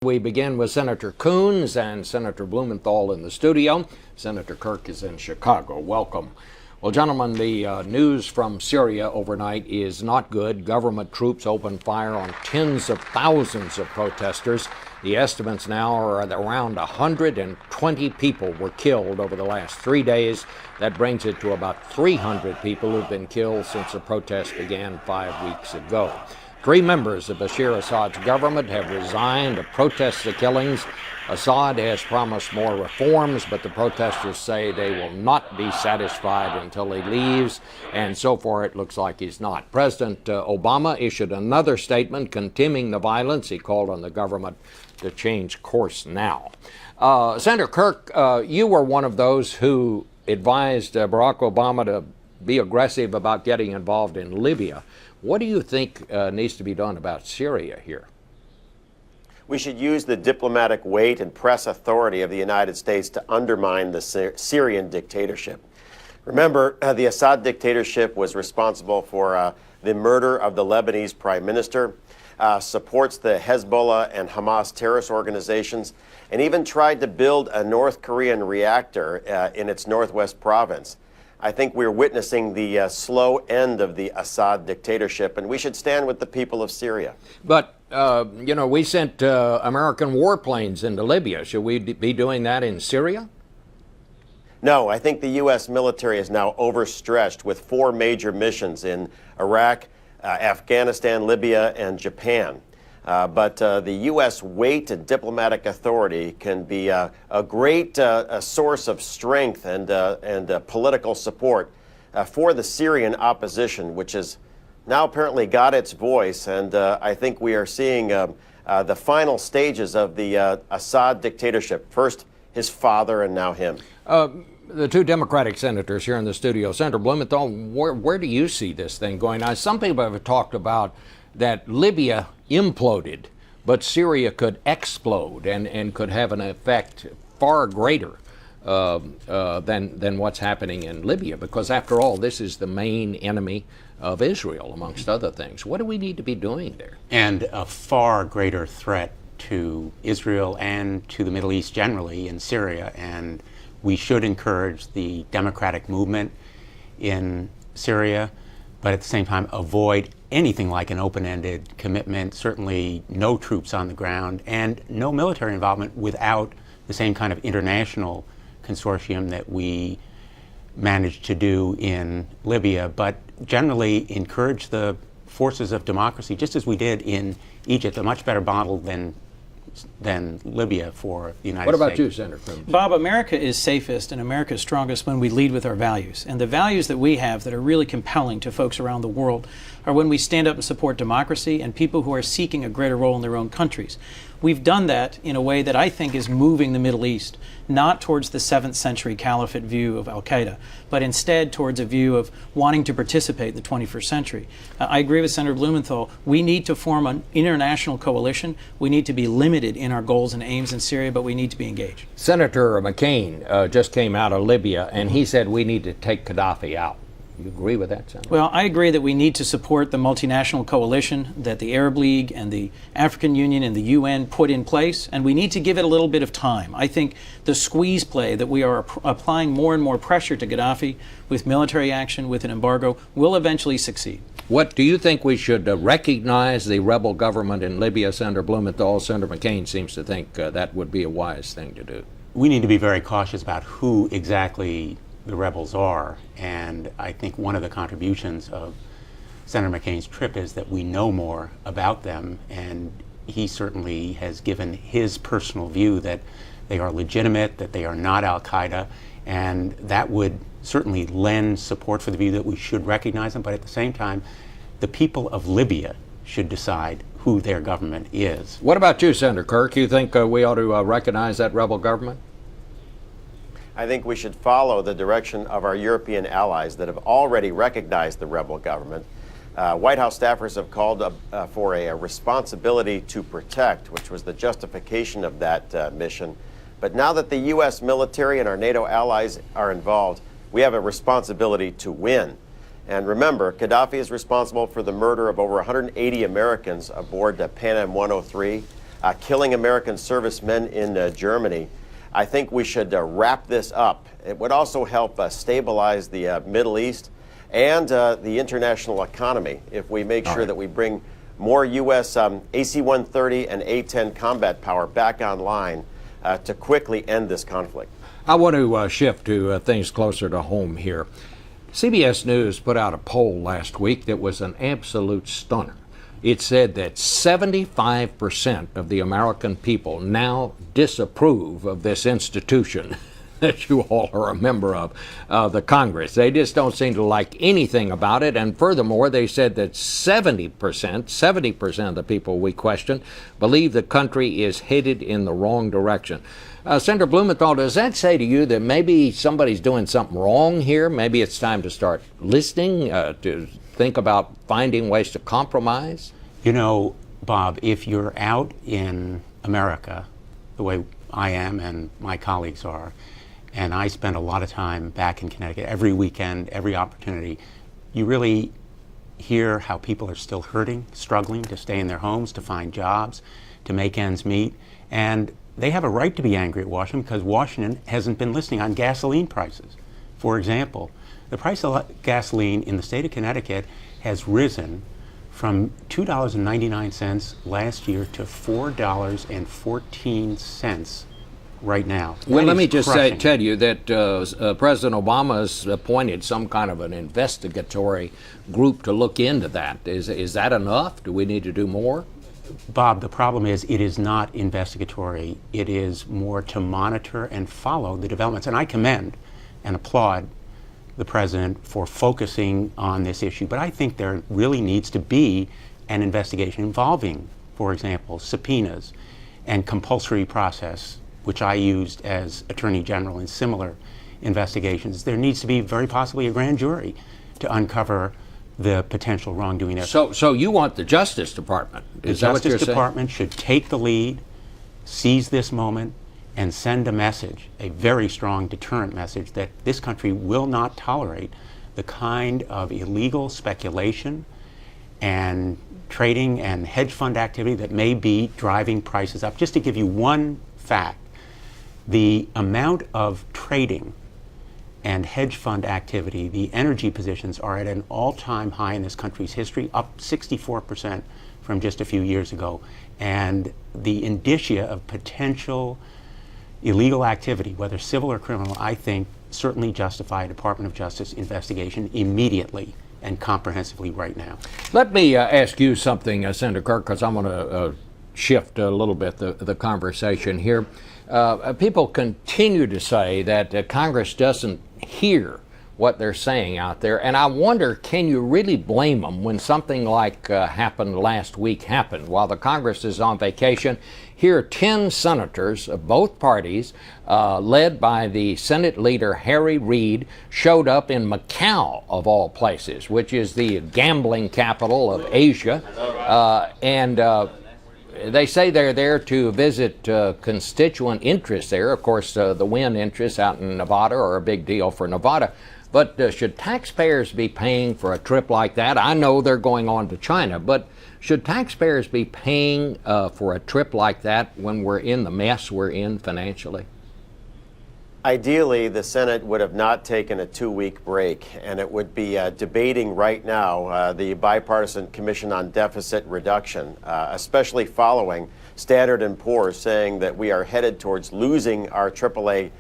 We begin with Senator Coons and Senator Blumenthal in the studio. Senator Kirk is in Chicago. Welcome. Well, gentlemen, the news from Syria overnight is not good. Government troops opened fire on tens of thousands of protesters. The estimates now are that around 120 people were killed over the last 3 days. That brings it to about 300 people who've been killed since the protests began 5 weeks ago. 3 members of Bashar Assad's government have resigned to protest the killings. Assad has promised more reforms, but the protesters say they will not be satisfied until he leaves, and so far it looks like he's not. President Obama issued another statement condemning the violence. He called on the government to change course now. Senator Kirk, you were one of those who advised Barack Obama to be aggressive about getting involved in Libya. What do you think needs to be done about Syria here? We should use the diplomatic weight and press authority of the United States to undermine the Syrian dictatorship. Remember, the Assad dictatorship was responsible for the murder of the Lebanese prime minister, supports the Hezbollah and Hamas terrorist organizations, and even tried to build a North Korean reactor in its northwest province. I think we're witnessing the slow end of the Assad dictatorship, and we should stand with the people of Syria. But, we sent American warplanes into Libya. Should we be doing that in Syria? No, I think the U.S. military is now overstretched with 4 major missions in Iraq, Afghanistan, Libya, and Japan. But the U.S. weight and diplomatic authority can be a great source of strength and political support for the Syrian opposition, which has now apparently got its voice. And I think we are seeing the final stages of the Assad dictatorship. First his father and now him. The 2 Democratic senators here in the studio. Senator Blumenthal, where do you see this thing going? Now, some people have talked about that Libya imploded, but Syria could explode and could have an effect far greater than what's happening in Libya, because after all, this is the main enemy of Israel, amongst other things. What do we need to be doing there? And a far greater threat to Israel and to the Middle East generally in Syria, and we should encourage the democratic movement in Syria, but at the same time avoid anything like an open-ended commitment, certainly no troops on the ground, and no military involvement without the same kind of international consortium that we managed to do in Libya, but generally encourage the forces of democracy, just as we did in Egypt, a much better model than Libya for the United States. What about you, Senator Coons? Bob, America is safest and America is strongest when we lead with our values. And the values that we have that are really compelling to folks around the world are when we stand up and support democracy and people who are seeking a greater role in their own countries. We've done that in a way that I think is moving the Middle East, not towards the 7th century caliphate view of al-Qaeda, but instead towards a view of wanting to participate in the 21st century. I agree with Senator Blumenthal. We need to form an international coalition. We need to be limited in our goals and aims in Syria, but we need to be engaged. Senator McCain just came out of Libya, and he said we need to take Gaddafi out. You agree with that, Senator? Well, I agree that we need to support the multinational coalition that the Arab League and the African Union and the UN put in place, and we need to give it a little bit of time. I think the squeeze play that we are applying more and more pressure to Gaddafi with military action, with an embargo, will eventually succeed. What do you think we should recognize the rebel government in Libya? Senator Blumenthal, Senator McCain seems to think that would be a wise thing to do. We need to be very cautious about who exactly the rebels are, and I think one of the contributions of Senator McCain's trip is that we know more about them, and he certainly has given his personal view that they are legitimate, that they are not al-Qaeda, and that would certainly lend support for the view that we should recognize them, but at the same time, the people of Libya should decide who their government is. What about you, Senator Kirk? You think we ought to recognize that rebel government? I think we should follow the direction of our European allies that have already recognized the rebel government. White House staffers have called for a responsibility to protect, which was the justification of that mission. But now that the U.S. military and our NATO allies are involved, we have a responsibility to win. And remember, Gaddafi is responsible for the murder of over 180 Americans aboard the Pan Am 103. killing American servicemen in Germany. I think we should wrap this up. It would also help stabilize the Middle East and the international economy if we make sure that we bring more U.S. AC-130 and A-10 combat power back online to quickly end this conflict. I want to shift to things closer to home here. CBS News put out a poll last week that was an absolute stunner. It said that 75% of the American people now disapprove of this institution that you all are a member of, the Congress. They just don't seem to like anything about it. And furthermore, they said that 70% of the people we questioned believe the country is headed in the wrong direction. Senator Blumenthal, does that say to you that maybe somebody's doing something wrong here? Maybe it's time to start listening, to think about finding ways to compromise? You know, Bob, if you're out in America, the way I am and my colleagues are, and I spend a lot of time back in Connecticut every weekend, every opportunity, you really hear how people are still hurting, struggling to stay in their homes, to find jobs, to make ends meet. And they have a right to be angry at Washington because Washington hasn't been listening on gasoline prices. For example, the price of gasoline in the state of Connecticut has risen from $2.99 last year to $4.14 right now. Well, let me just tell you that President Obama has appointed some kind of an investigatory group to look into that. Is that enough? Do we need to do more? Bob, the problem is it is not investigatory. It is more to monitor and follow the developments. And I commend and applaud the president for focusing on this issue. But I think there really needs to be an investigation involving, for example, subpoenas and compulsory process, which I used as Attorney General in similar investigations. There needs to be very possibly a grand jury to uncover the potential wrongdoing there. So you want the Justice Department? Is that what you're saying? The Justice Department should take the lead, seize this moment, and send a message, a very strong deterrent message, that this country will not tolerate the kind of illegal speculation and trading and hedge fund activity that may be driving prices up. Just to give you one fact, the amount of trading and hedge fund activity, the energy positions are at an all-time high in this country's history, up 64% from just a few years ago. And the indicia of potential illegal activity, whether civil or criminal, I think certainly justify a Department of Justice investigation immediately and comprehensively right now. Let me ask you something, Senator Kirk, because I'm going to shift a little bit the conversation here. People continue to say that Congress doesn't hear what they're saying out there, and I wonder, can you really blame them when something like happened last week happened? While the Congress is on vacation, here 10 senators of both parties, led by the Senate leader Harry Reid, showed up in Macau, of all places, which is the gambling capital of Asia, and they say they're there to visit constituent interests there. Of course, the wind interests out in Nevada are a big deal for Nevada. But should taxpayers be paying for a trip like that? I know they're going on to China, but should taxpayers be paying for a trip like that when we're in the mess we're in financially? Ideally, the Senate would have not taken a 2-week break, and it would be debating right now the Bipartisan Commission on Deficit Reduction, especially following Standard & Poor's saying that we are headed towards losing our AAA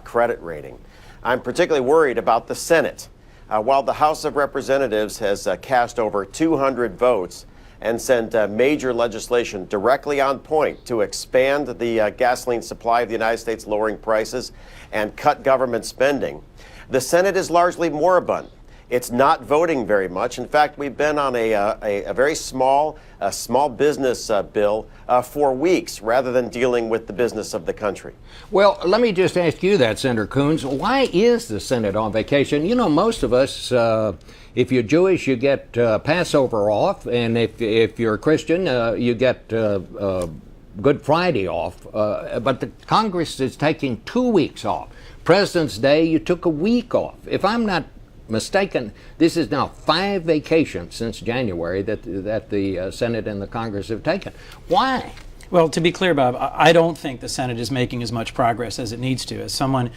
credit rating. I'm particularly worried about the Senate. While the House of Representatives has cast over 200 votes and sent major legislation directly on point to expand the gasoline supply of the United States, lowering prices and cut government spending, the Senate is largely moribund. It's not voting very much. In fact, we've been on a very small business bill for weeks rather than dealing with the business of the country. Well, let me just ask you that, Senator Coons. Why is the Senate on vacation? You know, most of us, if you're Jewish, you get Passover off, and if you're a Christian, you get Good Friday off. But the Congress is taking 2 weeks off. President's Day, you took a week off. If I'm not mistaken, this is now 5 vacations since January that the Senate and the Congress have taken. Why? Well, to be clear, Bob, I don't think the Senate is making as much progress as it needs to. As someone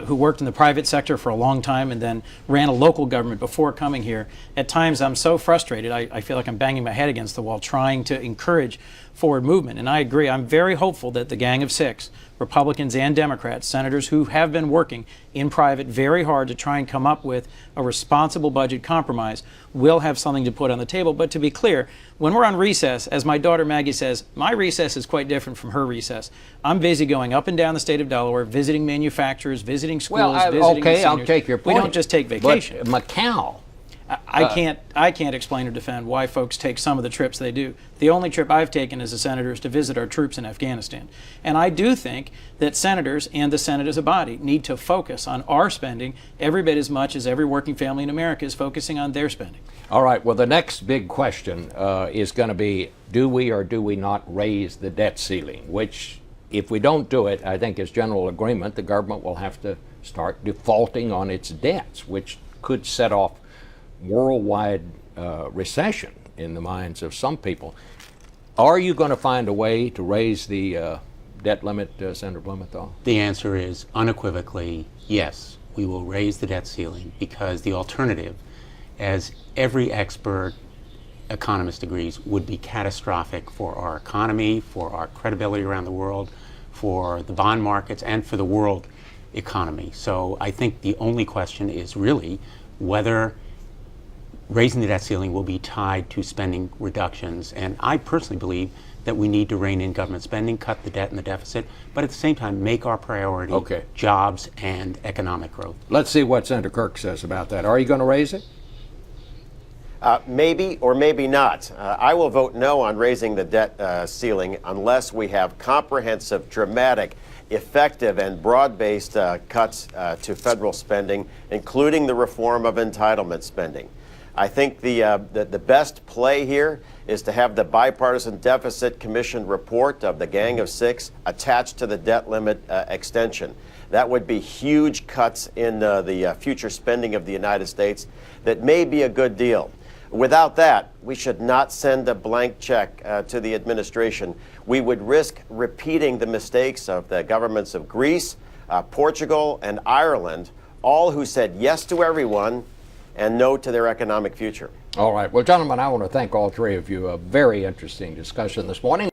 who worked in the private sector for a long time and then ran a local government before coming here, at times I'm so frustrated, I feel like I'm banging my head against the wall trying to encourage forward movement. And I agree, I'm very hopeful that the Gang of Six, Republicans and Democrats, senators who have been working in private very hard to try and come up with a responsible budget compromise, will have something to put on the table. But to be clear, when we're on recess, as my daughter Maggie says, my recess is quite different from her recess. I'm busy going up and down the state of Delaware, visiting manufacturers, visiting schools, visiting okay, seniors. I'll take your point. We don't just take vacation. But Macau. I can't explain or defend why folks take some of the trips they do. The only trip I've taken as a senator is to visit our troops in Afghanistan. And I do think that senators and the Senate as a body need to focus on our spending every bit as much as every working family in America is focusing on their spending. All right, well, the next big question is going to be, do we or do we not raise the debt ceiling? Which, if we don't do it, I think is general agreement, the government will have to start defaulting on its debts, which could set off worldwide recession in the minds of some people. Are you going to find a way to raise the debt limit, Senator Blumenthal? The answer is unequivocally yes. We will raise the debt ceiling because the alternative, as every expert economist agrees, would be catastrophic for our economy, for our credibility around the world, for the bond markets, and for the world economy. So I think the only question is really whether raising the debt ceiling will be tied to spending reductions. And I personally believe that we need to rein in government spending, cut the debt and the deficit, but at the same time make our priority jobs and economic growth. Let's see what Senator Kirk says about that. Are you going to raise it? Maybe or maybe not. I will vote no on raising the debt ceiling unless we have comprehensive, dramatic, effective, and broad-based cuts to federal spending, including the reform of entitlement spending. I think the best play here is to have the Bipartisan Deficit Commission report of the Gang of Six attached to the debt limit extension. That would be huge cuts in the future spending of the United States that may be a good deal. Without that, we should not send a blank check to the administration. We would risk repeating the mistakes of the governments of Greece, Portugal, and Ireland, all who said yes to everyone and no to their economic future. All right. Well, gentlemen, I want to thank all three of you. A very interesting discussion this morning.